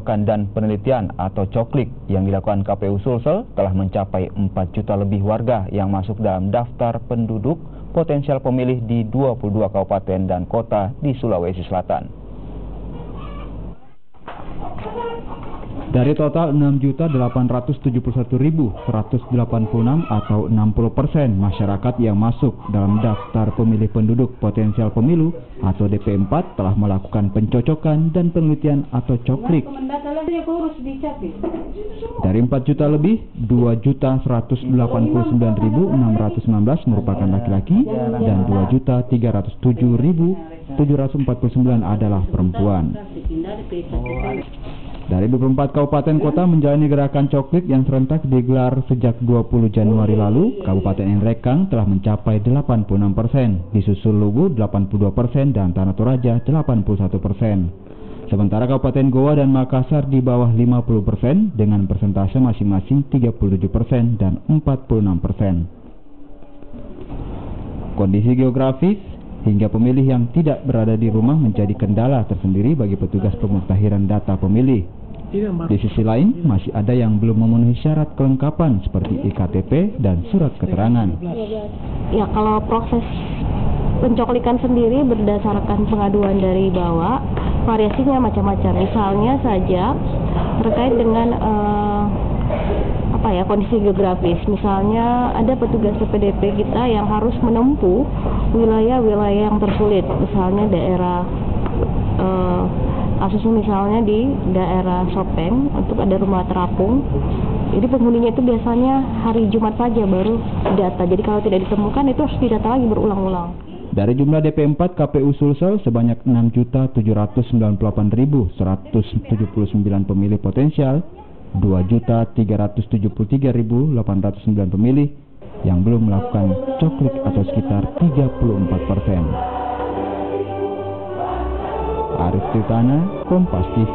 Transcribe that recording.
pencocokan dan penelitian atau coklik yang dilakukan KPU Sulsel telah mencapai 4 juta lebih warga yang masuk dalam daftar penduduk potensial pemilih di 22 kabupaten dan kota di Sulawesi Selatan. Dari total 6.871.186 atau 60% masyarakat yang masuk dalam daftar pemilih penduduk potensial pemilu atau DP4 telah melakukan pencocokan dan penelitian atau coklik. Dari 4 juta lebih, 2.189.619 merupakan laki-laki dan 2.307.749 adalah perempuan. Dari 24 kabupaten kota menjalani gerakan coklik yang serentak digelar sejak 20 Januari lalu, Kabupaten Nrekang telah mencapai 86%, disusul Lugu 82% dan Tanah Toraja 81%. Sementara Kabupaten Goa dan Makassar di bawah 50% dengan persentase masing-masing 37% dan 46%. Kondisi geografis hingga pemilih yang tidak berada di rumah menjadi kendala tersendiri bagi petugas pemutahiran data pemilih. Di sisi lain, masih ada yang belum memenuhi syarat kelengkapan seperti IKTP dan surat keterangan. Ya, kalau proses pencoklikan sendiri berdasarkan pengaduan dari bawah, variasinya macam-macam. Misalnya saja terkait dengan kondisi geografis. Misalnya ada petugas PPDP kita yang harus menempuh wilayah-wilayah yang tersulit, misalnya daerah kasusnya misalnya di daerah Sopeng untuk ada rumah terapung. Jadi penghuninya itu biasanya hari Jumat saja baru didata. Jadi kalau tidak ditemukan itu harus didata lagi berulang-ulang. Dari jumlah DP4 KPU Sulsel sebanyak 6.798.179 pemilih potensial, 2.373.809 pemilih yang belum melakukan coklik atau sekitar 34%. Arif Tirtana, Kompas TV.